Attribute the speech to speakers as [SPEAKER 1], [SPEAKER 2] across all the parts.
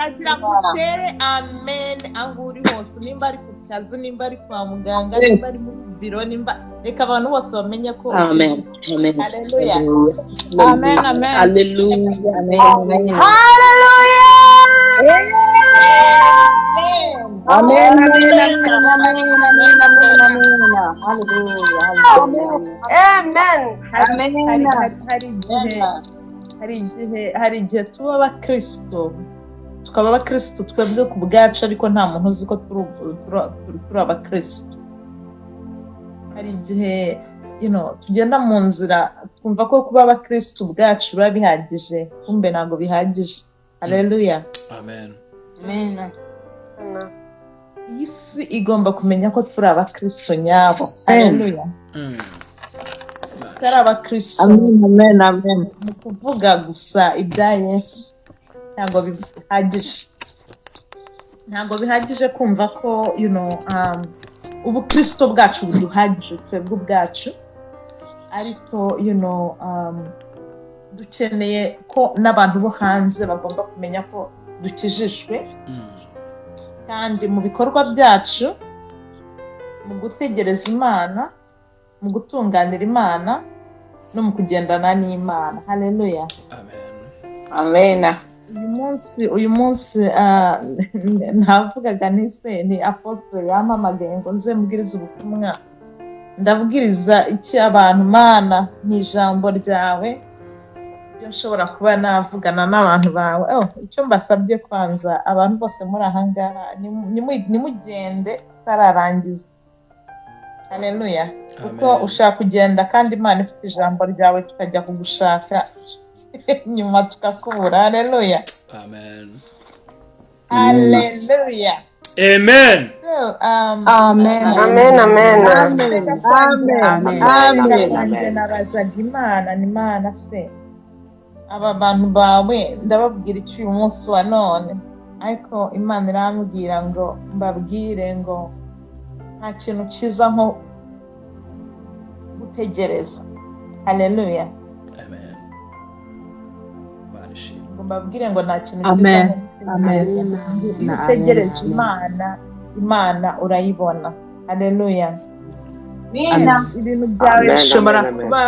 [SPEAKER 1] ndagira mutere amen aho uri hose, nimba ari ku kazi, nimba ari kwa muganga, nimba ari mu biro, nimba reka abantu bose bamenye ko
[SPEAKER 2] Amen. Amen.
[SPEAKER 1] haleluya
[SPEAKER 3] Amen. Amen.
[SPEAKER 2] Hallelujah. Amen. Amen.
[SPEAKER 3] Hallelujah.
[SPEAKER 2] Amen. Amen. Amen. Amen. Amen. Amen. Hallelujah.
[SPEAKER 3] Amen.
[SPEAKER 1] hari igihe tuba abakristo tukaba abakristo twebwe ku bwacu, ariko nta muntu uzi ko turi abakristo. Hari igihe tugenda mu nzira twumva ko kuba abakristo ubwacu biba bihagije, kumbe ntabwo bihagije. Haleluya.
[SPEAKER 4] Amen.
[SPEAKER 3] Amen.
[SPEAKER 1] Iyi si igomba kumenya ko turi abakristo nyabo. Haleluya. Turi abakristo.
[SPEAKER 2] Amen. Amen.
[SPEAKER 1] Mu kuvuga gusa ibya Yesu ntabwo bihagije. Ntabwo bihagije kumva ko ubukristo bwacu buduhagije twebwe ubwacu, ariko dukeneye ko n'abantu bo hanze bagomba kumenya ko dukijijwe, kandi mu bikorwa byacu, mu gutegereza Imana, mu gutunganira Imana, no mu kugendana n'Imana. Haleluya.
[SPEAKER 2] Amen.
[SPEAKER 1] Uyu munsi navugaga ni apotre yampamagaye ngo nze mbwiriza ubutumwa. Ndabwiriza iki abantu? Mana, ni ijambo ryawe ibyo nshobora kuba navugana n'abantu bawe. Icyo mbasabye kwanza, abantu bose muri ahangaha nimugende utararangiza. Haleluya. Kuko ushaka kugenda kandi Imana ifite ijambo ryawe, tukajya kugushaka nyuma tukakubura. Haleluya.
[SPEAKER 4] Amen.
[SPEAKER 1] Haleluya.
[SPEAKER 4] Amen.
[SPEAKER 1] So,
[SPEAKER 3] Amen.
[SPEAKER 1] nabazaga Imana se aba bantu bawe ndababwira iki uyu munsi wa none? Ariko Imana irambwira ngo mbabwire ngo nta kintu cyiza nko gutegereza. Haleluya.
[SPEAKER 4] Amen.
[SPEAKER 1] Ngo mbabwire ngo nta kintu cyiza nko gutegereza. Gutegereza Imana urayibona. Haleluya. Ibintu byawe bishobora kuba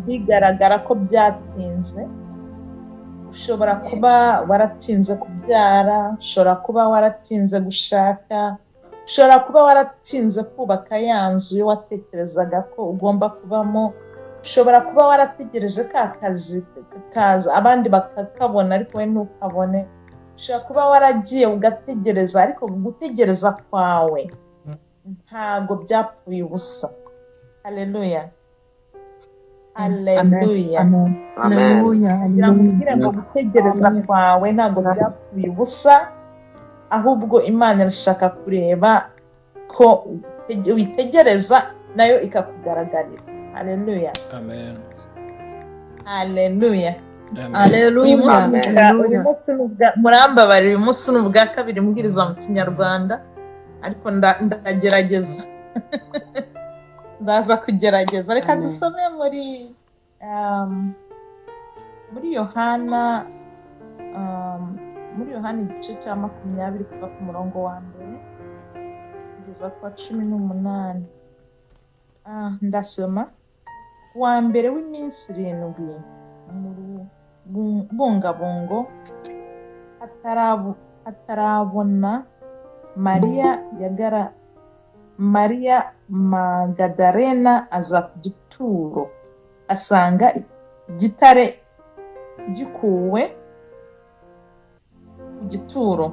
[SPEAKER 1] bigaragara ko byatinze. Ushobora kuba waratinze kubyara, ushobora kuba waratinze gushaka, ushobora kuba waratinze kubaka ya nzu yo watekerezaga ko ugomba kubamo, ushobora kuba warategereje ka kazi kaza abandi bakakabona ariko we ntukabone, ushobora kuba waragiye ugategereza, ariko gutegereza kwawe ntago byapfuye ubusa. Haleluya. Haleluya. Ndamubwira ngo gutegereza kwawe ntago byapfuye ubusa, ahubwo Imana irashaka kureba ko witegereza nayo ikakugaragarira. Haleluya.
[SPEAKER 4] Amen.
[SPEAKER 1] Haleluya.
[SPEAKER 3] Haleluya.
[SPEAKER 1] Murambabarira, uyu munsi ni ubwa kabiri mbwiriza mu Kinyarwanda, ariko ndagerageza. Ndaza kugerageza. Reka dusome muri Yohana igice cya 20 kuva ku murongo wa mbere kugeza ku wa 18. Ndasoma. Wa mbere w'iminsi 7 mu bungabungo atarabona Mariya Magadarena aza ku gituro, asanga igitare gikuwe ku gituro.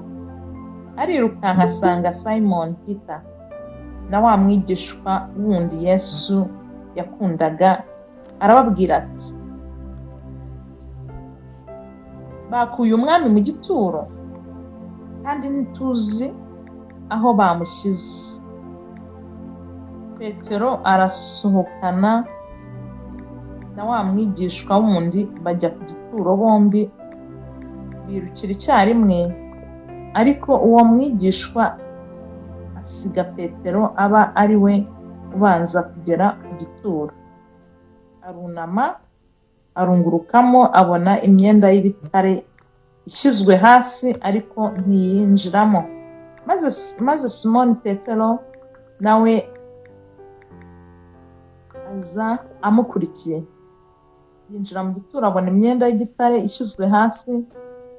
[SPEAKER 1] Arirukanka asanga Simon Peter na wa mwigishwa wundi Yesu yakundaga, arababwira ati, bakuye umwami mu gituro kandi ntituzi aho bamushyize. Petero arasohokana na wa mwigishwa wundi bajya ku gituro, bombi birukira icyarimwe, ariko uwo mwigishwa asiga Petero aba ari we ubanza kugera ku gituro. Arunama arungurukamo abona imyenda y'ibitare ishyizwe hasi ariko ntiyinjiramo. Maze Simoni Petero nawe aza amukurikiye, yinjira mu gituro abona imyenda y'igitare ishyizwe hasi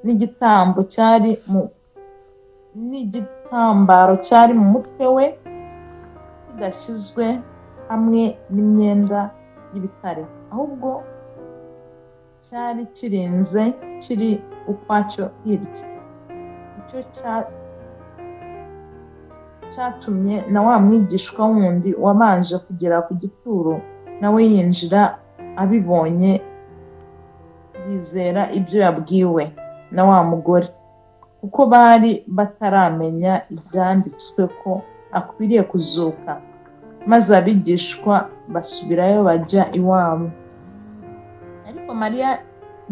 [SPEAKER 1] n'igitambaro cyari mu mutwe we kidashyizwe hamwe n'imyenda y'ibitare, ahubwo cyari kirinze kiri ukwacyo hirya. Icyo cyatumye na wa mwigishwa wundi wabanje kugera ku gituro nawe yinjira abibonye, yizera ibyo yabwiwe na wa mugore, kuko bari bataramenya ibyanditswe ko akwiriye kuzuka. Maze abigishwa basubirayo bajya iwabo. Ariko Mariya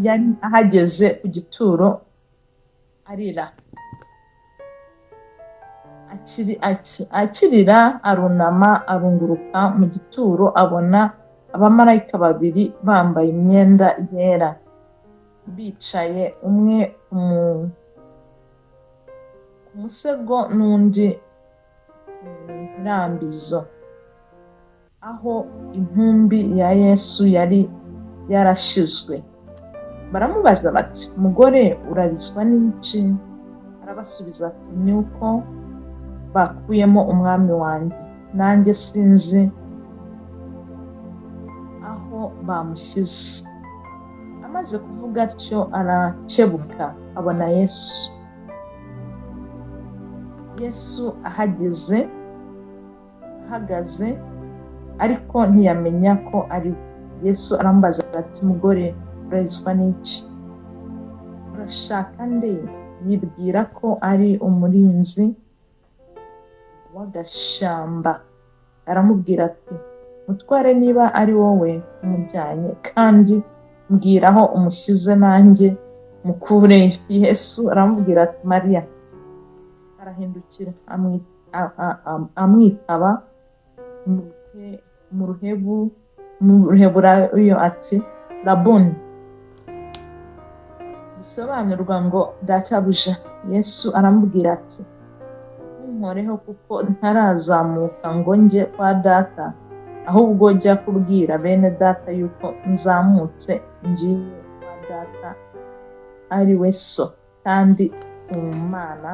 [SPEAKER 1] yari ahageze ku gituro arira. Akirira arunama arunguruka mu gituro, abona abamarayika babiri bambaye imyenda yera bicaye, umwe ku musego n'undi ku mirambizo, aho intumbi ya Yesu yari yarashizwe. Baramubaza bati, "Mugore, urarizwa n'iki?" Arabasubiza ati, "Ni uko bakuyemo umwami wanjye, nanjye sinzi aho bamushyize." Amaze kuvuga atyo arakebuka abona Yesu ahagaze, ariko ntiyamenya ko ari we. Yesu aramubaza ati, "Mugore, urarizwa n'iki? Urashaka nde?" Yibwira ko ari umurinzi w'agashamba. Aramubwira ati, "Mutware, niba ari wowe umujyanye, kandi mbwira aho umushyize nanjye mukure." Yesu aramubwira ati, "Mariya." Arahindukira amwitaba mu ruheburayo ati, "Rabuni," bisobanurwa ngo databuja. Yesu aramubwira ati, "Ntunkoreho, kuko ntarazamuka ngo njye kwa data, ahubwo jya kubwira bene data yuko nzamutse ngiye kwa data ari we so, kandi ku Mana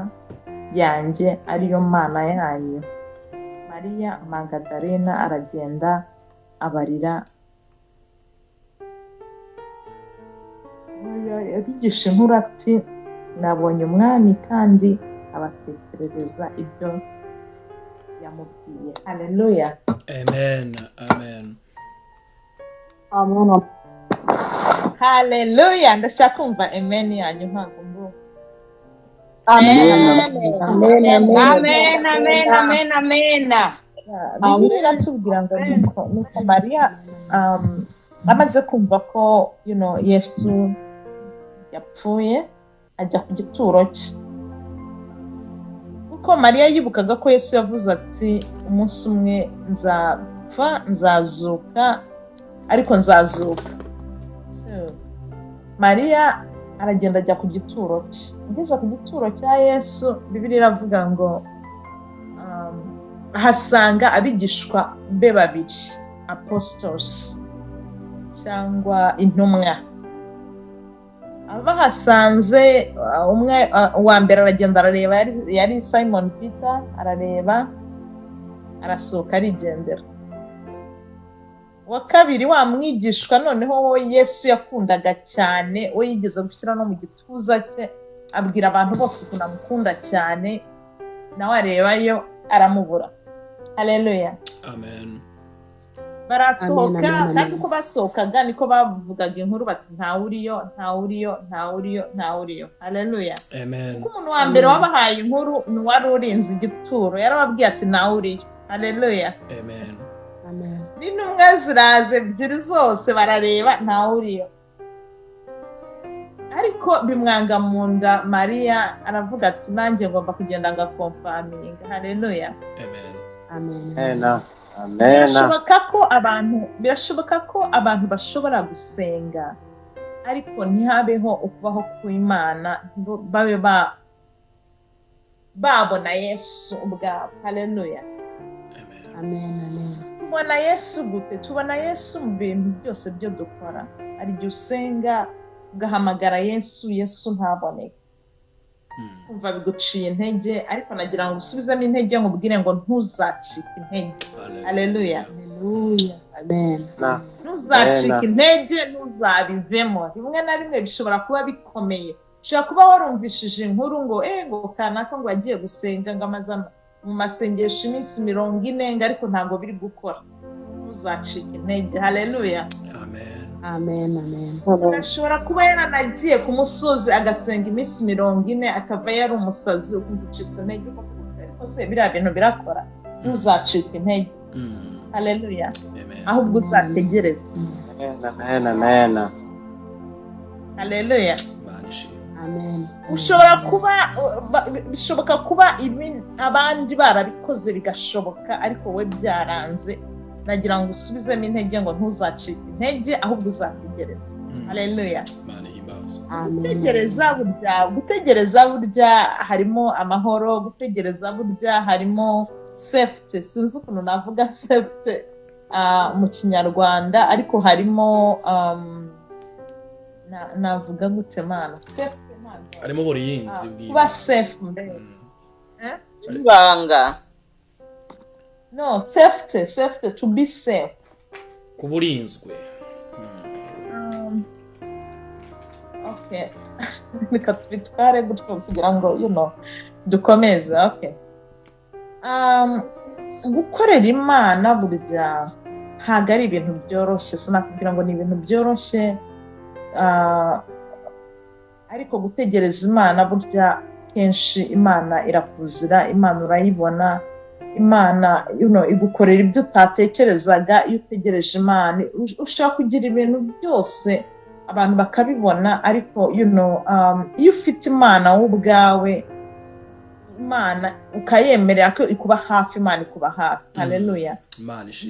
[SPEAKER 1] yanjye ariyo Mana yanyu." Mariya Magadalena aragenda abarira abigisha inkuru ati, "Nabonye umwami," kandi abatekerereza ibyo yamubwiye. Haleluya.
[SPEAKER 4] Amen. Amen.
[SPEAKER 2] Amen.
[SPEAKER 1] Haleluya. Ndashaka kumva amen yanyu ntabwo mbu.
[SPEAKER 2] Amen.
[SPEAKER 3] Amen.
[SPEAKER 1] Bibiliya iratubwira ngo nuko Mariya amaze kumva ko Yesu yapfuye, ajya ku gituro cye. Kuko Mariya yibukaga ko Yesu yavuze ati, "Umunsi umwe nzapfa, nzazuka, ariko nzazuka." Mariya aragenda ajya ku gituro cye. Ageze ku gituro cya Yesu, Bibiliya iravuga ngo ahasanga abigishwa be babiri, apostles cyangwa intumwa. Abahasanze, umwe uwa mbere aragenda arareba, yari Simon Peter, arareba arasohoka arigendera. Uwa kabiri, wa mwigishwa noneho wowe Yesu yakundaga cyane, we yigeze gushyira no mu gituza cye, abwira abantu bose ukuntu amukunda cyane, nawe arebayo aramubura. Haleluya.
[SPEAKER 4] Amen.
[SPEAKER 1] Barasohoka, kandi uko basohokaga niko bavugaga inkuru bati, "Ntawuriyo, ntawuriyo, ntawuriyo, ntawuriyo." Haleluya.
[SPEAKER 4] Amen.
[SPEAKER 1] Kuko umuntu wa mbere wabahaye inkuru ni uwari urinze igituro, yarababwiye ati, "Ntawuriyo." Haleluya.
[SPEAKER 4] Amen.
[SPEAKER 1] N'intumwa ziraza ebyiri zose barareba, ntawuriyo. Ariko bimwanga mu nda Mariya, aravuga ati, "Nanjye ngomba kugenda ngakomfaminga." Haleluya.
[SPEAKER 4] Amen.
[SPEAKER 1] Birashoboka ko abantu bashobora gusenga ariko ntihabeho ukubaho kw'Imana, babe babona Yesu ubwabo. Haleluya.
[SPEAKER 3] Amen.
[SPEAKER 1] Tubona Yesu gute? Tubona Yesu mu bintu byose byo dukora. Hari igihe usenga ugahamagara Yesu, Yesu ntaboneke, kumva biguciye intege, ariko nagira ngo usubizemo intege nkubwire ngo ntuzacike intege. Haleluya.
[SPEAKER 3] Amen.
[SPEAKER 1] Ntuzacike intege, ntuzabivemo. Rimwe na rimwe bishobora kuba bikomeye. Ushobora kuba warumvishije inkuru ngo kanaka ngo yagiye gusenga ngo amaze mu masengesho iminsi 40 ariko ntabwo biri gukora. Ntuzacike intege. Haleluya.
[SPEAKER 3] Amen.
[SPEAKER 1] Ashobora kuba yaranagiye ku musozi agasenga iminsi 40 akava yari umusazi ukumva ucitse intege, ariko se biriya bintu birakora. Ntuzacike intege. Haleluya. Ahubwo uzategereze.
[SPEAKER 2] Amen.
[SPEAKER 1] Haleluya.
[SPEAKER 3] Amen.
[SPEAKER 1] Bishoboka kuba abandi barabikoze bigashoboka, ariko we byaranze. Nagira ngo usubizemo intege ngo ntuzacike intege, ahubwo uzategereza. Haleluya. Gutegereza burya harimo amahoro, gutegereza burya harimo safety. Sinzi ukuntu navuga safety mu Kinyarwanda, ariko harimo navuga gute mana? Safety
[SPEAKER 4] harimo uburinzi
[SPEAKER 1] kuba safe mbere.
[SPEAKER 5] Ibanga.
[SPEAKER 1] No, safety, to be safe.
[SPEAKER 4] Kuburinzwe.
[SPEAKER 1] Okay. Reka tubitware gutyo kugira ngo dukomeze. Okay. Gukorera Imana burya ntabwo ari ibintu byoroshye. Sinakubwira ngo ni ibintu byoroshye, ariko gutegereza Imana burya kenshi Imana irakuzira, Imana urayibona, Imana igukorera ibyo utatekerezaga. Iyo utegereje Imana ushaka kugira ibintu byose abantu bakabibona, ariko iyo ufite Imana wowe ubwawe, Imana ukayemerera ko ikuba hafi, Imana ikuba hafi. Haleluya.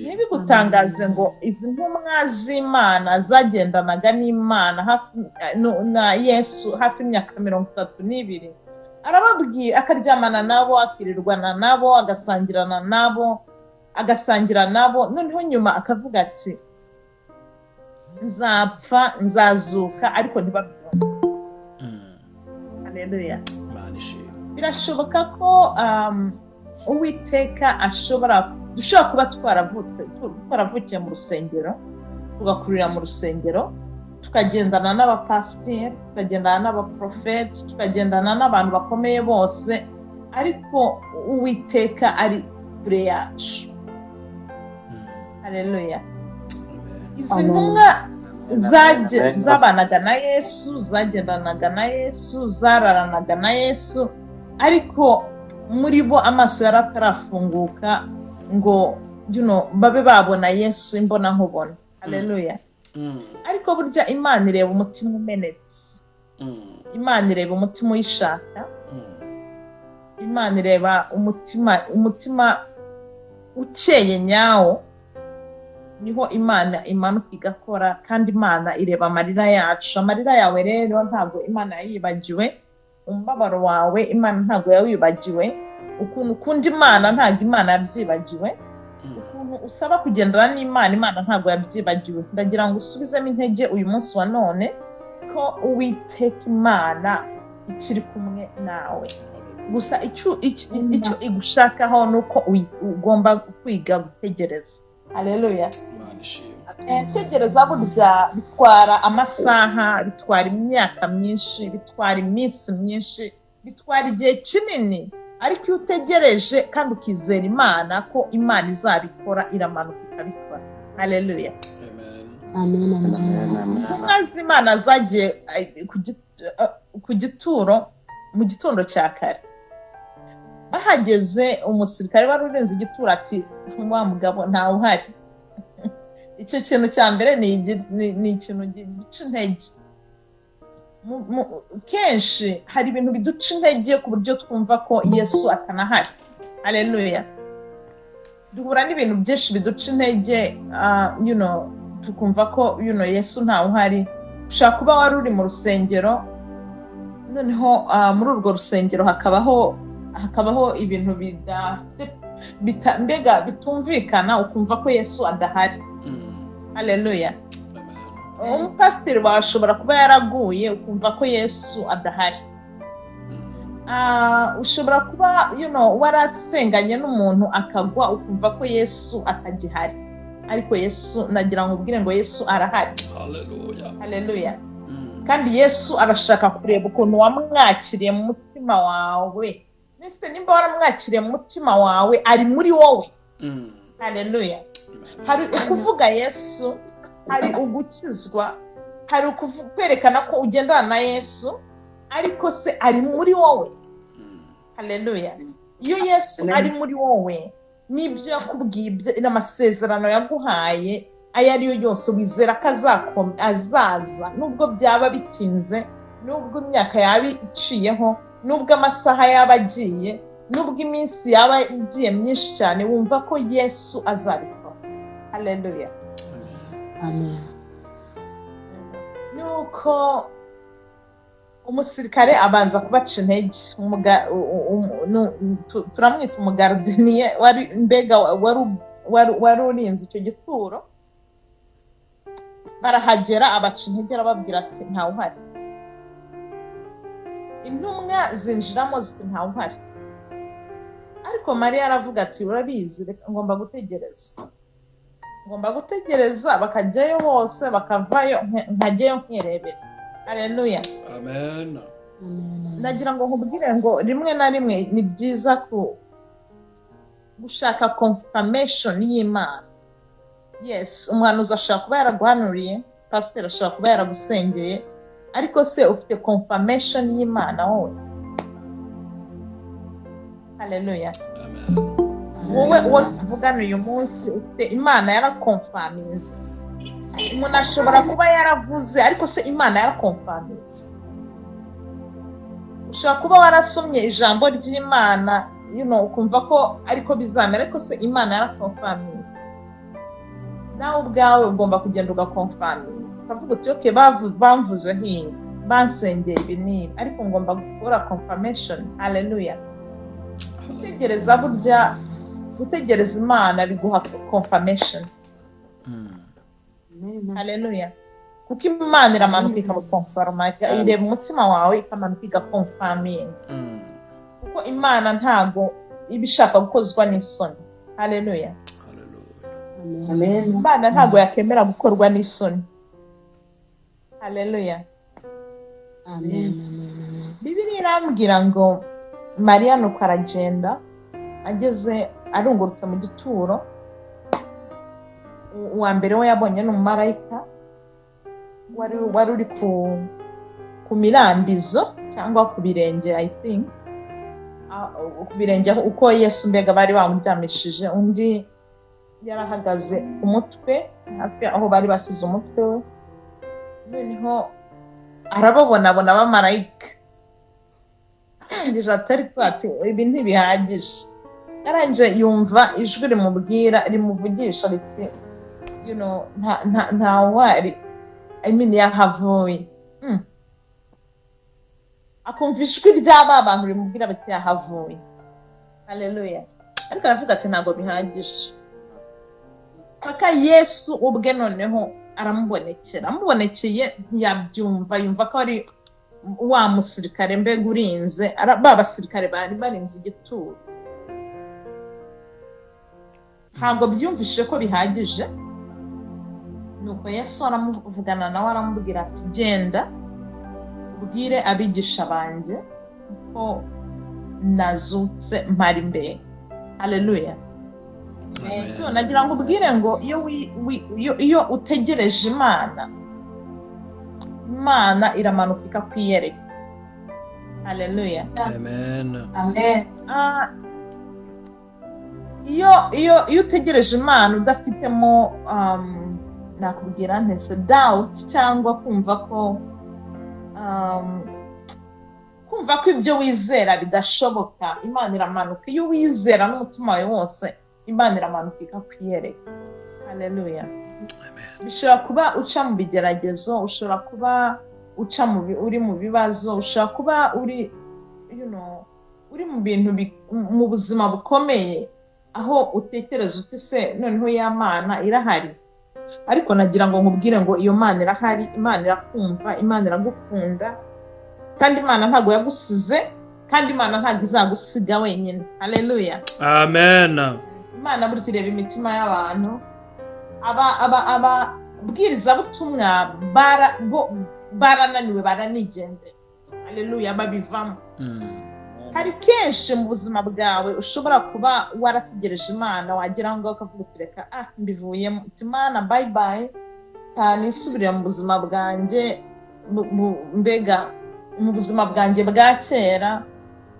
[SPEAKER 1] Ntibigutangaze ngo izi ntumwa z'Imana zagendanaga n'Imana na Yesu hafi imyaka 32, arababwiye, akaryamana nabo, akirirwana nabo, agasangira nabo, noneho nyuma akavuga ati nzapfa nzazuka, ariko ntibabibone. Haleluya. Birashoboka ko Uwiteka dushobora kuba twaravukiye mu rusengero, tugakurira mu rusengero, tukagendana n'abapasiteri, tukagendana n'abaprofeti, tukagendana n'abantu bakomeye bose, ariko Uwiteka ari kure yacu. Haleluya. Izi ntumwa zabanaga na Yesu, zagendanaga na Yesu, zararanaga na Yesu, ariko muri bo amaso yaratarafunguka ngo babe babona Yesu imbona nkubona. Haleluya. Ariko burya Imana ireba umutima umenetse, Imana ireba umutima uyishaka, Imana ireba umutima ukeye nyawo, niho Imana imanuka igakora. Kandi Imana ireba amarira yacu. Amarira yawe rero ntabwo Imana yayibagiwe, umubabaro wawe Imana ntabwo yawibagiwe, ukuntu ukunda Imana ntabwo Imana yabyibagiwe, ukuntu usaba kugendana n'Imana Imana ntabwo yabyibagiwe. Ndagira ngo usubizemo intege uyu munsi wa none ko Uwiteka Imana ikiri kumwe nawe. Gusa icyo igushakaho nuko ugomba kwiga gutegereza. Haleluya. Tegereza burya bitwara amasaha, bitwara imyaka myinshi, bitwara iminsi myinshi, bitwara igihe kinini, ariko iyo utegereje kandi ukizera Imana ko Imana izabikora, iramanuka ikabikora. Haleluya. Intumwa z'Imana zagiye ku gituro mu gitondo cya kare. Bahageze, umusirikare wari urenze igituro ati wa mugabo ntawe uhari. Icyo kintu cya mbere ni ikintu gica intege. Kenshi hari ibintu biduca intege ku buryo twumva ko Yesu atanahari. Haleluya. Duhura n'ibintu byinshi biduca intege, tukumva ko Yesu ntawe uhari, ushaka kuba wari uri mu rusengero noneho muri urwo rusengero hakabaho ibintu mbega bitumvikana ukumva ko Yesu adahari. Haleluya. Umupasiteri washobora kuba yaraguye ukumva ko Yesu adahari. Ushobora kuba warasenganye n'umuntu akagwa ukumva ko Yesu atagihari, ariko Yesu nagira ngo ubwire ngo Yesu arahari.
[SPEAKER 4] Haleluya.
[SPEAKER 1] Haleluya. Kandi Yesu arashaka kureba ukuntu wamwakiriye mu mutima wawe. Nese nimba waramwakiriye mu mutima wawe, ari muri wowe. Haleluya. Hari ukuvuga Yesu, hari ugukizwa, hari kwerekana ko ugendana na Yesu, ariko se ari muri wowe. Haleluya. Iyo Yesu ari muri wowe, nibyo yakubwiye n'amasezerano yaguhaye, aya ariyo yose wizera ko azaza, nubwo byaba bitinze, nubwo imyaka yaba iciyeho, nubwo amasaha yaba agiye, nubwo iminsi yaba igiye myinshi cyane, wumva ko Yesu azabikora. Haleluya.
[SPEAKER 3] Amen.
[SPEAKER 1] Nuko umusirikare abanza kubaca intege, turamwita umugardeniye mbega wari urinze icyo gituro. Barahagera abaca intege arababwira ati ntawe uhari. Intumwa zinjiramo ziti ntawe uhari. Ariko Mariya aravuga ati urabizi, ngomba gutegereza bakajyayo bose bakavayo nkajyayo nkirebera. Haleluya.
[SPEAKER 4] Amen.
[SPEAKER 1] Nagira ngo nkubwire ngo rimwe na rimwe ni byiza gushaka confirmation y'Imana. Yes, umuhanuzi ashaka kuba yaraguhanuriye, pastor ashaka kuba yaragusengeye, ariko se ufite confirmation y'Imana wowe? Haleluya.
[SPEAKER 4] Amen.
[SPEAKER 1] Wowe tuvugana uyu munsi ufite Imana yarakonfirminze. Umuntu ashobora kuba yaravuze, ariko se Imana yarakonfirminze. Ushobora kuba warasomye ijambo ry'Imana, ukumva ko ariko bizamera, ariko se Imana yarakonfirminze. Nawe ubwawe ugomba kugenda ugakonfirminga. Ukavuga uti okay, bamvuze hino, bansengeye ibi n'ibi, ariko ngomba gukora confirmation. Haleluya. Gutegereza Imana biguha confirmation. Haleluya. Kuko Imana iramanuka ikamukonfirma, ireba umutima wawe ikamanuka igakonfirminga. Kuko Imana ntago ibishaka gukozwa n'isoni. Haleluya.
[SPEAKER 3] Amen.
[SPEAKER 1] Imana ntago yakemera gukorwa n'isoni. Haleluya.
[SPEAKER 3] Amen.
[SPEAKER 1] Bibiliya irambwira ngo Mariya nuko aragenda, ageze arungurutse mu gituro. Uwa mbere we yabonye n'umumarayika wari uri ku mirambizo cyangwa ku birenge, I think ku birenge uko Yesu mbega bari bamuryamishije. Undi yarahagaze ku mutwe hafi aho bari bashyize umutwe we, noneho arababona abamarayika. Arangije ati ibi ntibihagije. Arangije yumva ijwi rimuvugisha riti nta wari yahavuye. Akumva ijwi ry'aba bantu rimubwira bati yahavuye. Haleluya. Ariko aravuga ati ntabwo bihagije. Paka Yesu ubwe noneho amubonekeye ntiyabyumva, yumva ko ari wa musirikare mbega urinze, ba basirikare bari barinze igituro. Ntabwo byumvise ko bihagije. Nuko Yesu aramuvugana nawe aramubwira ati genda ubwire abigisha banjye ko nazutse mpari imbere. Haleluya. So nagira ngo ubwire ngo iyo utegereje Imana iramanuka ikakwiyereka. Haleluya.
[SPEAKER 4] Amen.
[SPEAKER 3] Amen.
[SPEAKER 1] Iyo utegereje Imana udafitemo nakubwira ntese doubt cyangwa kumva ko ibyo wizera bidashoboka, Imana iramanuka. Iyo wizera n'umutima wawe wose, Imana iramanuka ikakwiyereka. Haleluya. bishobora kuba uca mu bigeragezo, ushobora kuba uca uri mu bibazo, ushobora kuba uri uri mu bintu mu buzima bukomeye, aho utekereza uti se noneho ya Mana irahari. Ariko nagira ngo nkubwire ngo iyo Mana irahari, Imana irakumva, Imana iragukunda, kandi Imana ntabwo yagusize, kandi Imana ntabwo izagusiga wenyine. Haleluya.
[SPEAKER 4] Amen.
[SPEAKER 1] Imana buri kireba imitima y'abantu, ababwiriza butumwa barananiwe, baranigendera. Haleluya, babivamo. Hari kenshi mu buzima bwawe ushobora kuba warategereje Imana, wagira ngo ukavuga uti reka mbivuyemo, uti Imana bye bye, nisubirira mu buzima bwanjye, mbega mu buzima bwanjye bwa kera,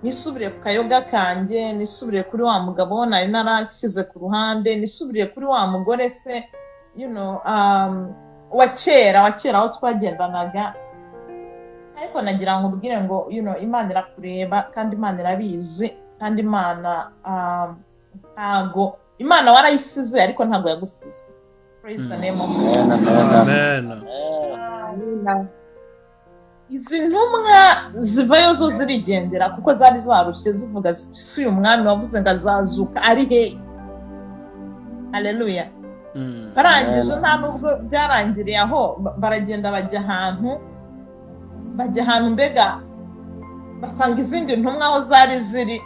[SPEAKER 1] nisubire ku kayoga kanjye, nisubire kuri wa mugabo nari narashyize ku ruhande, nisubire kuri wa mugore se wa kera aho twagendanaga. Ariko nagira ngo ubwire ngo Imana irakureba, kandi Imana irabizi, kandi Imana ntago Imana warayisize ariko ntago yagusize. Praise the name of God.
[SPEAKER 4] Amen.
[SPEAKER 1] Izi ntumwa zivayo zo zirigendera kuko zari zarushye, zivuga si uyu mwami wavuze ngo azazuka ari he. Haleluya. Barangije nta nubwo byarangiriye aho, baragenda bajya ahantu mbega basanga izindi ntumwa aho zari ziri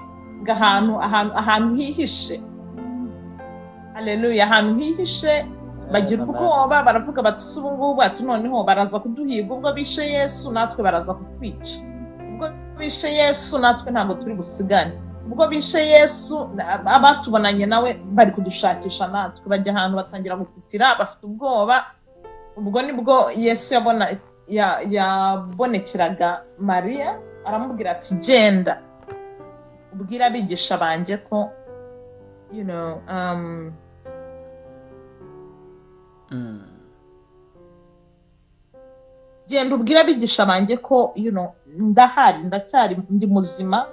[SPEAKER 1] ahantu hihishe. Haleluya. Ahantu hihishe, bagira ubwoba, baravuga bati ubu ngubu ati noneho baraza kuduhiga, ubwo bishe Yesu natwe baraza kutwica, ubwo bishe Yesu natwe ntabwo turi busigane, ubwo bishe Yesu abatubonanye nawe bari kudushakisha natwe. Bajya ahantu batangira gutitira, bafite ubwoba. Ubwo nibwo Yesu yabonekeraga Mariya, aramubwira ati genda ubwira abigisha banjye ko genda ubwira abigisha banjye ko ndahari, ndacyari, ndi muzima.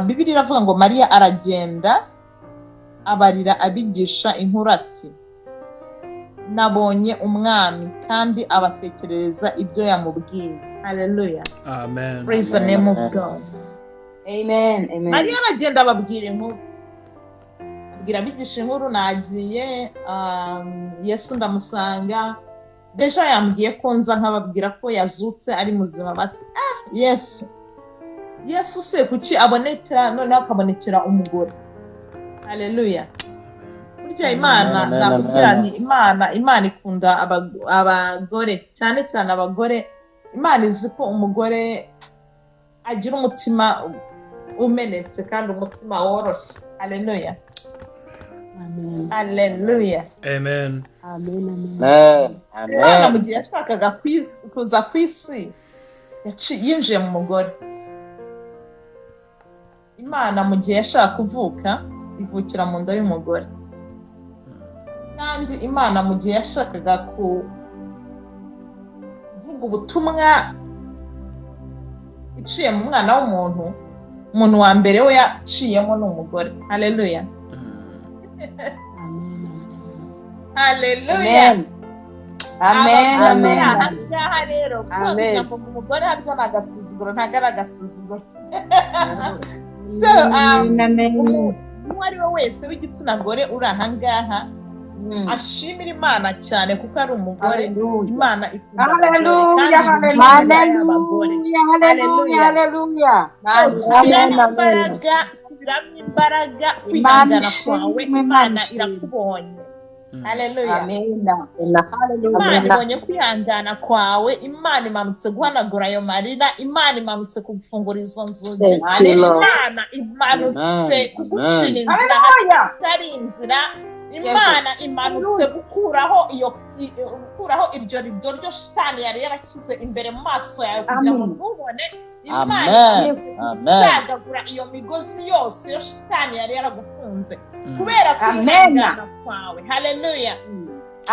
[SPEAKER 1] Bibiliya iravuga ngo Mariya aragenda abarira abigisha inkuru ati nabonye umwami, kandi abatekerereza ibyo yamubwiye. Haleluya.
[SPEAKER 4] Amen.
[SPEAKER 1] Praise the name of God.
[SPEAKER 3] Amen. Amen.
[SPEAKER 1] Mariya aragenda ababwira inkuru, abwira abigisha inkuru, nagiye Yesu ndamusanga, deja yambwiye ko nza nkababwira ko yazutse ari muzima. Bati Yesu se kuki abonekera noneho akabonekera umugore. Haleluya. Burya Imana nakubwira ni Imana ikunda abagore, cyane cyane abagore. Imana izi ko umugore agira umutima umenetse kandi umutima woroshye. Haleluya.
[SPEAKER 3] Amen.
[SPEAKER 1] Haleluya.
[SPEAKER 4] Amen.
[SPEAKER 3] Amen.
[SPEAKER 1] Imana mu gihe yashakaga kuza ku isi yinjiye mu mugore. Imana mu gihe yashaka kuvuka ivukira mu nda y'umugore, kandi Imana mu gihe yashakaga kuvuga ubutumwa iciye mu mwana w'umuntu, umuntu wa mbere we yaciyemo ni umugore. Haleluya. Haleluya.
[SPEAKER 3] Amen.
[SPEAKER 1] Ahangaha rero kuvuga ijambo mu mugore haryo ni agasuzuguro, ntabwo ari agasuzuguro. So uwo ari we wese w'igitsina gore uri ahangaha ashimira Imana cyane kuko ari umugore. Imana ikunda
[SPEAKER 3] Haleluya.
[SPEAKER 1] Subiramo imbaraga, kwihangana kwawe Imana irakubonye. Haleluya. Imana ibonye kwihangana kwawe, Imana imanutse guhanagura ayo marira, Imana imanutse kugufungura izo nzugi, Imana imanutse kugucira inzira hatari inzira, Imana imanutse gukuraho iryo rido ryo Shania yari yarashyize imbere mu maso yawe kugira ngo ntubone. Imana izagagura iyo migozi yose yo Shania yari yaragufunze kubera kwihangana kwawe. Haleluya.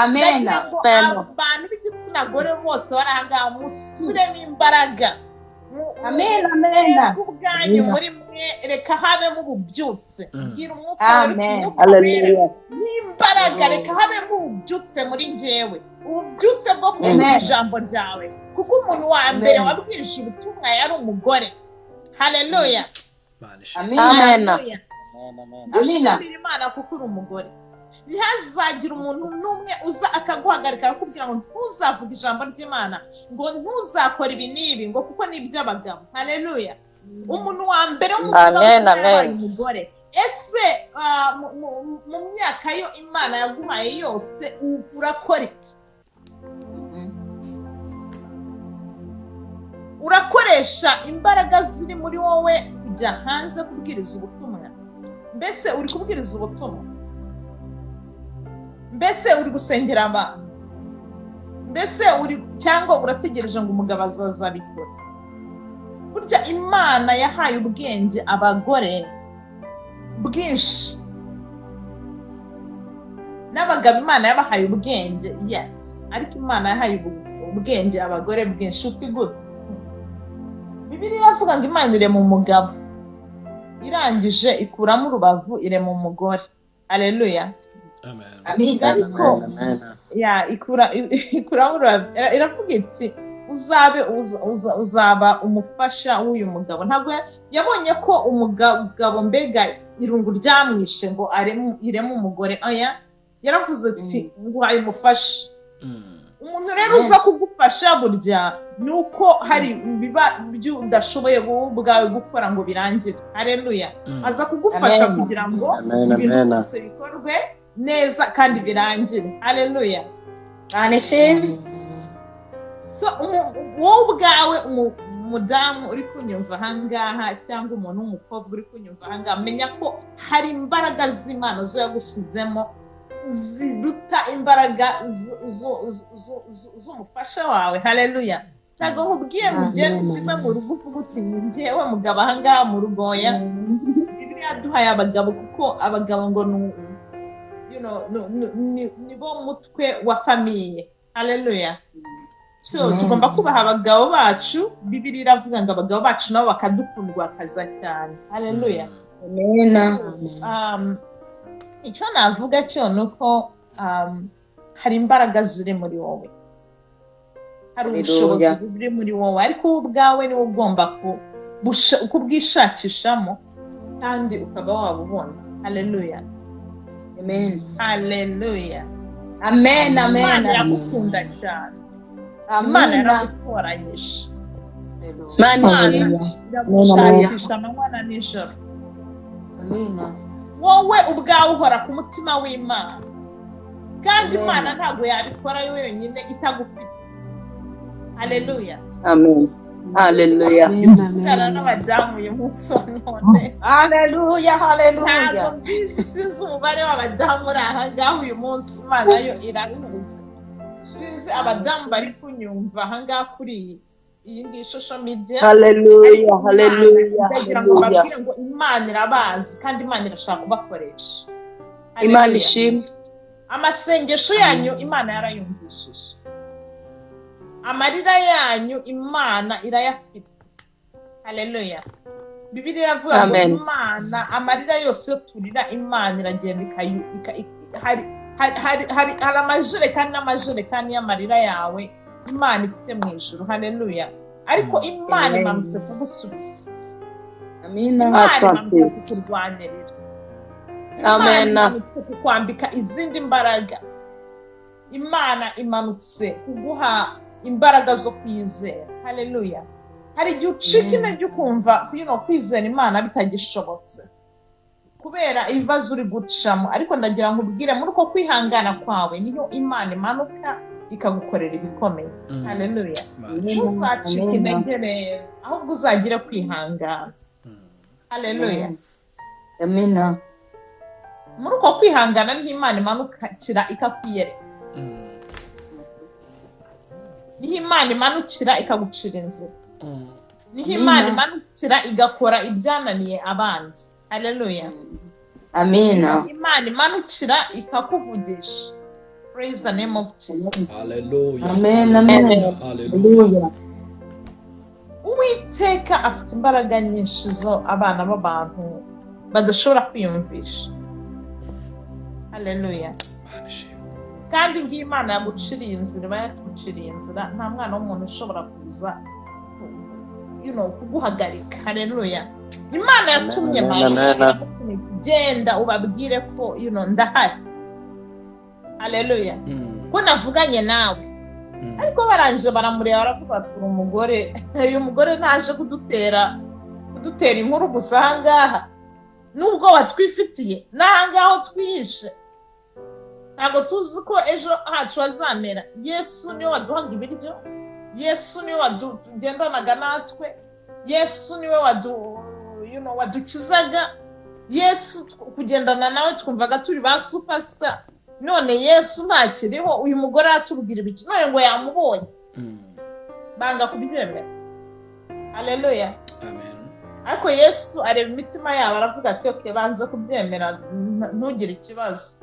[SPEAKER 1] Amen. Abantu b'igitsina gore bose barahangaha musubiremo imbaraga. Amen. Ubwanyu muri reka habemo ububyutse bwira umwuka
[SPEAKER 3] Amen.
[SPEAKER 5] Hallelujah.
[SPEAKER 1] n'imbaraga reka habemo ububyutse muri njyewe ububyutse bwo kumva ijambo ryawe kuko umuntu wa mbere wabwirije ubutumwa yari umugore. Haleluya.
[SPEAKER 5] Amen.
[SPEAKER 1] Dushimira Imana kuko uri umugore. Ntihazagira umuntu n'umwe uza akaguhagarika akakubwira ngo ntuzavuge ijambo ry'Imana ngo ntuzakora ibi n'ibi ngo kuko ni iby'abagabo. Haleluya. Umuntu wa mbere umugore. Ese mu myaka yo Imana yaguhaye yose urakora iki? Urakoresha imbaraga ziri muri wowe kujya hanze kubwiriza ubutumwa? Mbese uri kubwiriza ubutumwa? Mbese uri gusengera abantu? Mbese cyangwa urategereje ngo umugabo azabikora? Burya Imana yahaye ubwenge abagore bwinshi n'abagabo. Imana yabahaye ubwenge, yes, ariko Imana yahaye ubwenge abagore bwinshi. Uti gute? Bibiliya iravuga ngo Imana irema umugabo, irangije ikuramo urubavu irema umugore. Haleluya.
[SPEAKER 4] Amen.
[SPEAKER 1] Ariko ikuramo urubavu iravuga iti uzaba umufasha w'uyu mugabo. Ntabwo yabonye ko umugabo mbega irungu ryamwishe ngo ireme umugore. Oya, yaravuze ati nguhaye umufasha. Umuntu rero uza kugufasha burya nuko hari biba udashoboye ubwawe gukora ngo birangire. Haleluya. Aza kugufasha kugira ngo ibintu byose bikorwe neza kandi birangire. Haleluya. So wowe ubwawe umudamu uri kunyumva ahangaha cyangwa umuntu w'umukobwa uri kunyumva ahangaha, menya ko hari imbaraga z'Imana zo yagushyizemo ziruta imbaraga z'umufasha wawe. Haleluya. Ntabwo nkubwiye mugende uve mu rugo uvuga uti njyewe mugabo ahangaha mu rugoya. Bibiliya yaduhaye abagabo kuko abagabo ngo nibo mutwe wa famiye. Haleluya. So tugomba kubaha abagabo bacu. Bibiliya iravuga ngo abagabo bacu nabo bakadukundwa kaza cyane. Haleluya. Amen. Icyo navuga cyo nuko hari imbaraga ziri muri wowe, hari ubushobozi buri muri wowe, ariko wowe ubwawe niwe ugomba kubwishakishamo kandi ukaba wabubona. Haleluya.
[SPEAKER 3] Amen.
[SPEAKER 1] Haleluya.
[SPEAKER 3] Amen. Amen.
[SPEAKER 1] Imana irakukunda cyane. Imana yaragutoranyije. Iragushakisha amanywa na nijoro. Wowe ubwawe uhora ku mutima w'Imana, kandi Imana ntabwo yabikora wenyine itagufite. Haleluya.
[SPEAKER 5] Amen. Haleluya.
[SPEAKER 1] Cyara n'abadamu uyu munsi none.
[SPEAKER 3] Haleluya. Haleluya.
[SPEAKER 1] Ntabwo mbizi, sinzi umubare w'abadamu uri ahangaha uyu munsi. Imana yo irabizi. Sinzi abadamu bari kunyumva ahangaha kuri iyi ngiyi social media.
[SPEAKER 5] Haleluya. Haleluya.
[SPEAKER 1] Ndagira ngo babwire ngo Imana irabazi kandi Imana irashaka kubakoresha.
[SPEAKER 5] Imana ishimwe.
[SPEAKER 1] Amasengesho yanyu Imana yarayumvishije. Amarira yanyu Imana irayafite. Haleluya. Bibiliya iravuga ngo Imana amarira yose turira Imana iragenda hari amajerekani n'amajerekani y'amarira yawe Imana ifite mu ijuru. Haleluya. Ariko Imana imanutse kugusubiza.
[SPEAKER 3] Amina.
[SPEAKER 1] Imana imanutse kukurwanirira. Imana imanutse kukwambika izindi mbaraga. Imana imanutse kuguha imbaraga zo kwizera. Haleluya. Hari igihe ucika intege ukumva kwizera Imana bitagishobotse kubera ibibazo uri gucamo, ariko ndagira ngo ubwire muri uko kwihangana kwawe niyo Imana imanuka ikagukorera ibikomeye. Haleluya. Ntuzacike intege rero, ahubwo uzagire kwihangana. Haleluya.
[SPEAKER 3] Amina.
[SPEAKER 1] Muri uko kwihangana niho Imana imanukira ikakwiyereka. Niho Imana imanukira ikagucira inzira. Niho Imana imanukira igakora ibyananiye abandi. Haleluya.
[SPEAKER 3] Amina.
[SPEAKER 1] Imana imanukira ikakuvugisha. Praise the name of Jesus.
[SPEAKER 4] Hallelujah.
[SPEAKER 3] Amen. Amen.
[SPEAKER 4] Hallelujah.
[SPEAKER 1] uwiteka afite imbaraga nyinshi zo abana b'abantu badashobora kwiyumvisha. Haleluya. Kandi ngiyo Imana yaguciriye inzira, iba yaguciriye inzira, nta mwana w'umuntu ushobora kuza kuguhagarika. Haleluya. Imana yatumye Mariya genda ubabwire ko ndahari. Haleluya. Ko navuganye nawe. Ariko barangije baramureba baravuga ati umugore, uyu mugore naje kudutera inkuru gusa ahangaha, nubwo watwifitiye n'ahangaho twihishe, ntabwo tuzi ko ejo hacu hazamera. Yesu niwe waduhaga ibiryo, Yesu niwe wadugendanaga natwe, Yesu niwe wadukizaga, Yesu kugendana nawe twumvaga turi ba superstar. None Yesu ntakiriho, uyu mugore atubwira ibiki? None ngo yamubonye, banga kubyemera. Haleluya.
[SPEAKER 4] Amen.
[SPEAKER 1] Ariko Yesu areba imitima yabo aravuga ati okay, banze kubyemera, ntugire ikibazo.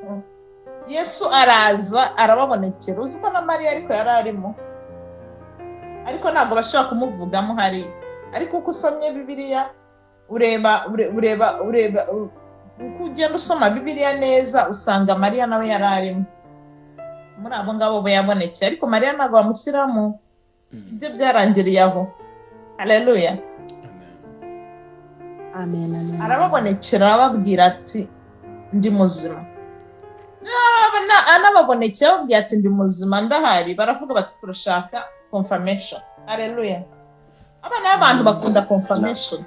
[SPEAKER 1] Yesu araza arababonekera. Uzi ko na Mariya ariko yari arimo, ariko ntabwo bashobora kumuvugamo hari. Ariko uko usomye Bibiliya ureba uko ugenda usoma Bibiliya neza usanga Mariya nawe yari arimo muri abo ngabo yabonekeye. Ariko Mariya ntabwo bamushyiramo, ibyo byarangiriye aho. Haleluya.
[SPEAKER 5] Amen.
[SPEAKER 1] Arababonekera arababwira ati ndi muzima. Anababonekera ababwira ati ndi muzima ndahari. Baravuga bati turashaka confirmation. Haleluya. Abana b'abantu bakunda confirmation.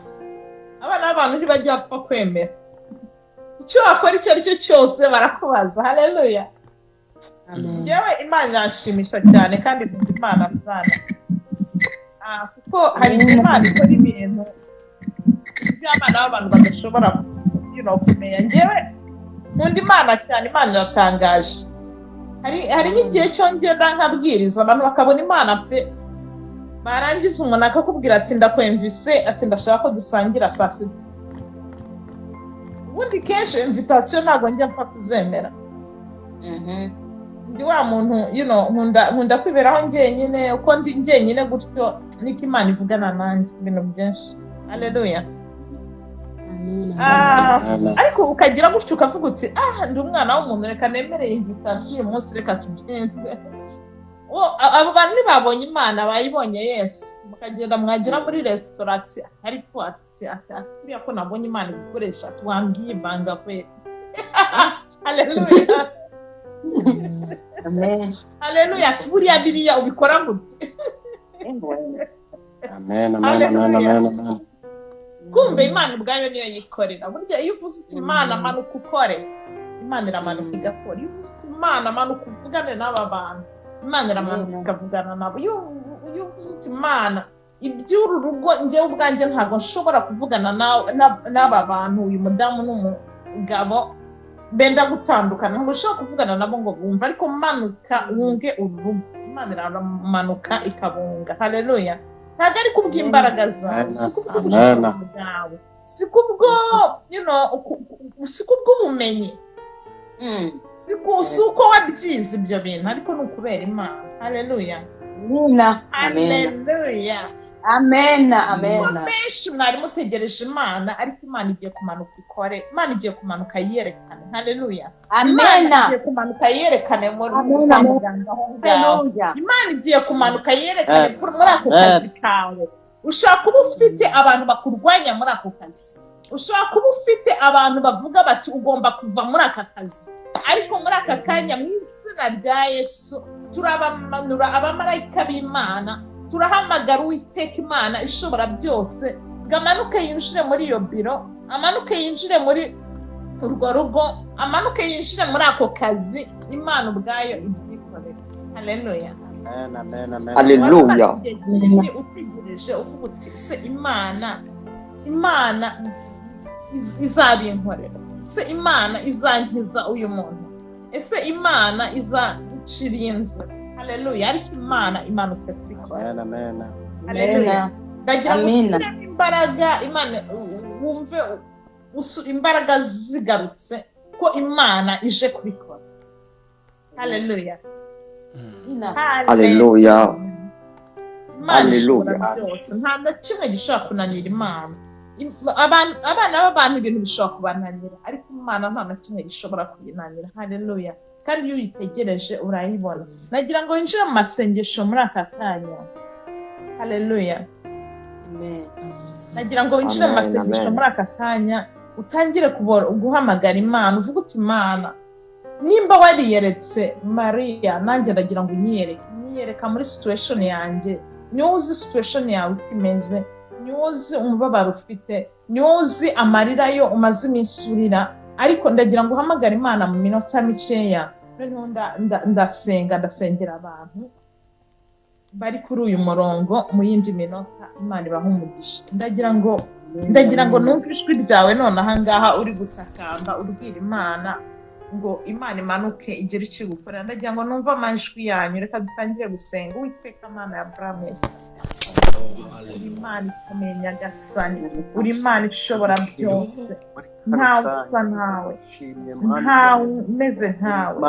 [SPEAKER 1] Abana b'abantu ntibajya bapfa kwemera icyo wakora icyo ari cyo cyose, barakubaza. Haleluya. Yewe Imana irashimisha cyane kandi Imana sana. Kuko hari igihe Imana ikora ibintu by'abana b'abantu badashobora kumenya. Njyewe nkunda Imana cyane, Imana iratangaje. Hari n'igihe cyo ngenda nkabwiriza abantu bakabona Imana pe, barangiza umuntu akakubwira ati ndakwemvise, ati ndashaka ko dusangira saa sita. Ubundi kenshi invitation ntabwo njya mpfa kuzemera. Ndi wa muntu nkunda kwiberaho njyenyine, uko ndi njyenyine gutyo niko Imana ivugana nanjye ibintu byinshi. Haleluya. Ariko ukagira gutyo ukavuga uti ndi umwana w'umuntu, reka nemereye invitation uyu munsi, reka tugende. Abo bantu ntibabonye Imana, bayibonye Yesu. Mukagenda mwagira muri restaurant ariko ati kuriya ko nabonye Imana ibikoresha, twambwiye ibanga kwe. Haleluya.
[SPEAKER 3] Amen.
[SPEAKER 1] Haleluya. Buriya biriya ubikora gute?
[SPEAKER 2] Amen.
[SPEAKER 1] Kumbe Imana ubwayo niyo yikorera. Burya iyo uvuze uti Imana manuka ukore, Imana iramanuka igakora. Iyo uvuze uti Imana manuka uvugane n'aba bantu, Imana iramanuka ikavugana nabo. Iyo uvuze uti Imana iby'uru rugo, njyewe ubwanjye ntabwo nshobora kuvugana n'aba bantu, uyu mudamu n'umugabo benda gutandukana, ntabwo nshobora kuvugana nabo ngo bumve, ariko manuka wunge uru rugo. Imana iramanuka ikabunga. Haleluya. Ntabwo ari kubw'imbaraga zawe, si kubw'ubushobozi bwawe, si kubw'ubumenyi, si uko wabyize ibyo bintu, ariko ni ukubera Imana. Haleluya. Haleluya.
[SPEAKER 3] Amen.
[SPEAKER 1] Benshi mwari mutegereje Imana, ariko Imana igiye kumanuka ikore. Imana igiye kumanuka yerekane. Haleluya. Imana igiye kumanuka yerekane muri muganga aho ngaho. Imana igiye kumanuka yerekane muri ako kazi kawe. Ushobora kuba ufite abantu bakurwanya muri ako kazi, ushobora kuba ufite abantu bavuga bati ugomba kuva muri aka kazi, ariko muri aka kanya mu izina rya Yesu turabamanura abamarayika b'Imana, turahamagara Uwiteka Imana ishobora byose, gamanuke yinjire muri iyo biro, amanuke yinjire muri urwo rugo, amanuke yinjire muri ako kazi. Imana ubwayo ibyikorera. Haleluya.
[SPEAKER 5] Haleluya.
[SPEAKER 1] Utegereje uvuga uti se Imana izabinkorera, se Imana izankiza uyu muntu, ese Imana izacira inzira. Haleluya. Ariko Imana imanutse kubikora. Haleluya. Ndagira ngo usubiremo imbaraga. Imana wumve imbaraga zigarutse ko Imana ije kubikora. Haleluya.
[SPEAKER 5] Haleluya.
[SPEAKER 1] Imana ishobora byose, nta na kimwe gishobora kunanira Imana. Abana b'abantu ibintu bishobora kubananira, ariko Imana nta na kimwe gishobora kuyinanira. Haleluya. Kandi iyo uyitegereje urayibona. Nagira ngo winjire mu masengesho muri aka kanya. Haleluya.
[SPEAKER 3] Amen.
[SPEAKER 1] Nagira ngo winjire mu masengesho muri aka kanya, utangire guhamagara Imana, uvuga uti Imana, nimba wariyeretse Mariya, nanjye ndagira ngo unyiyereka muri situation yanjye. Niwe uzi situation yawe uko imeze, niwe uzi umubabaro ufite, niwe uzi amarira yo umaze iminsi urira, ariko ndagira ngo uhamagare Imana mu minota mikeya. Noneho ndasengera abantu bari kuri uyu murongo mu yindi minota. Imana ibaha umugisha. Ndagira ngo numve ijwi ryawe none aha ngaha uri gutakamba ubwira Imana ngo Imana imanuke igire icyo gukorera. Ndagira ngo numve amajwi yanyu. Reka dutangire gusenga. Uwiteka Mana ya Abrahamu, uri Imana ikomeye Nyagasani, uri Imana ishobora byose, ntawe usa nawe, ntawe umeze nkawe,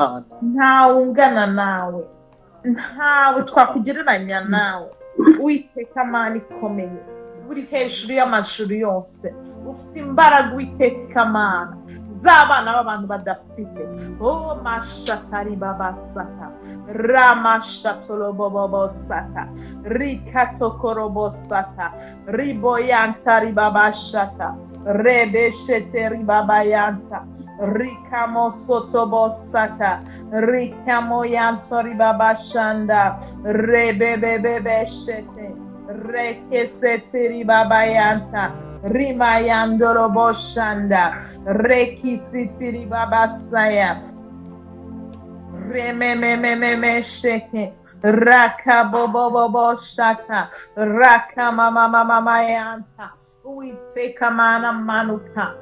[SPEAKER 1] ntawe ungana nawe, ntawe twakugereranya nawe. Uwiteka Mana ikomeye, uri hejuru y'amajuru yose, ufite imbaraga. Uwiteka Mana, z'abana b'abantu badafite. Oh mashatari babasata, ramashatolobobosata, rikatokorobosata, riboyantari babashata, rebesheteri babayanta, rikamosotobosata, rikamoyantori babashanda, rebebebebeshete, rekesetiri babayanta, rimayandoro boshanda, rekisitiri babasaya, remememememesheke, rakaboboboboshata, rakamamamamayanta. Uwiteka Mana manuka,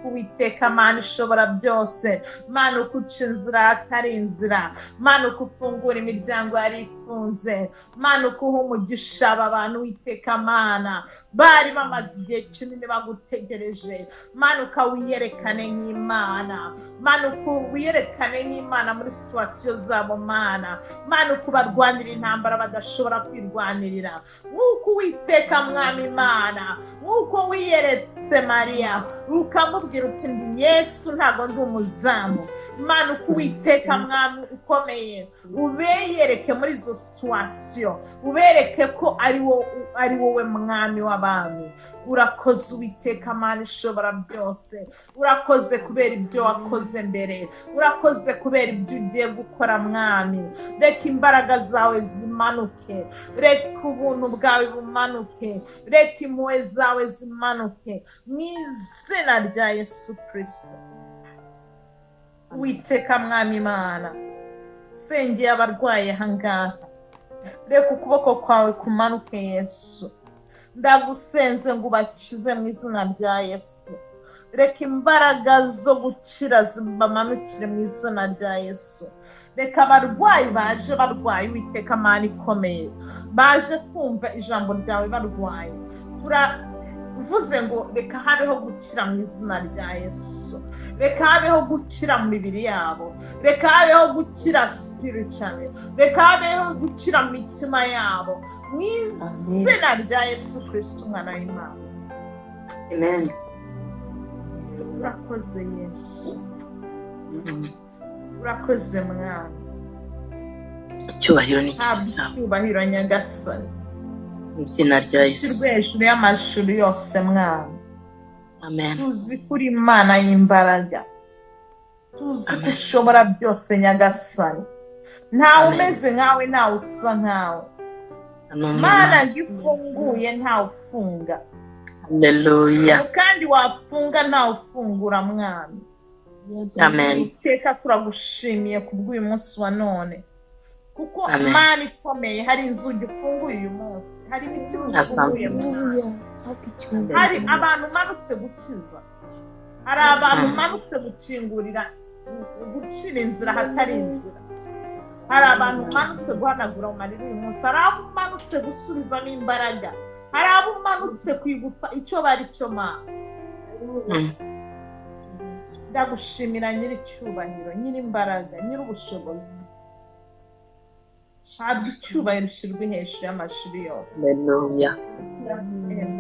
[SPEAKER 1] Uwiteka Mana ishobora byose, manuka uca inzira hatari inzira, manuka ufungura imiryango yari ifunze, manuka uha umugisha aba bantu. Uwiteka Mana bari bamaze igihe kinini bagutegereje, manuka wiyerekane nk'Imana, manuka wiyerekane nk'Imana muri situwasiyo zabo Mana, manuka ubarwanira intambara badashobora kwirwanirira. Nk'uko Uwiteka Mwami Imana, nk'uko wiyeretse Mariya ukamubwira uti ndi Yesu ntago ndi umuzamu, manuka Uwiteka Mwami ukomeye, ubeyereke muri izo situwasiyo, ubereke ko ari wowe Mwami w'abami. Urakoze Uwiteka Mana ishobora byose, urakoze kubera ibyo wakoze mbere, urakoze kubera ibyo ugiye gukora Mwami. Reka imbaraga zawe zimanuke, reka ubuntu bwawe bumanuke, reka impuhwe zawe zimanuke mu izina rya Yesu Kristo. Uwiteka Mwami Imana, sengeye abarwaye aha ngaha, reka ukuboko kwawe kumanuke Yesu. Ndagusenze ngo ubakize mu izina rya Yesu. Reka imbaraga zo gukira zibamanukire mu izina rya Yesu. Reka abarwayi baje barwaye Uwiteka Mana ikomeye, baje kumva ijambo ryawe barwaye, turavuze ngo reka habeho gukira mu izina rya Yesu. Reka habeho gukira mu mibiri yabo, reka habeho gukira spiritually, reka habeho gukira mu mitima yabo mu izina rya Yesu Kristo umwana w'Imana.
[SPEAKER 3] Amen.
[SPEAKER 1] Urakoze Yesu, urakoze Mwana.
[SPEAKER 5] Icyubahiro ni cyawe,
[SPEAKER 1] icyubahiro Nyagasani,
[SPEAKER 5] mu izina rya Yesu.
[SPEAKER 1] hejuru y'amajuru yose Mwana.
[SPEAKER 5] Amen.
[SPEAKER 1] Tuzi kuri Imana y'imbaraga, tuzi ko ushobora byose Nyagasani, ntawe umeze nkawe, ntawe usa nkawe Mana. Gifunguye ntawe ufunga,
[SPEAKER 5] Haleluya.
[SPEAKER 1] kandi wafunga ntawe ufungura Mwami.
[SPEAKER 5] Amen.
[SPEAKER 1] Iteka turagushimiye kubw'uyu munsi wa none, kuko
[SPEAKER 5] Amen.
[SPEAKER 1] Imana ikomeye, hari inzugi ufunguye uyu munsi, hari ibiti ufunguye, hari abantu umanutse gukiza, hari abantu umanutse gukingurira, gucira inzira hatari inzira, hari abantu umanutse guhanagura mu marira uyu munsi, hari abo umanutse gusubizamo imbaraga, hari abo umanutse kwibutsa icyo bari cyo Mana. Ndagushimira nyiri icyubahiro, nyiri imbaraga, nyiri ubushobozi. habwa icyubahiro ushyirwe hejuru y'amashuri yose.
[SPEAKER 5] Hallelujah.
[SPEAKER 1] Amen.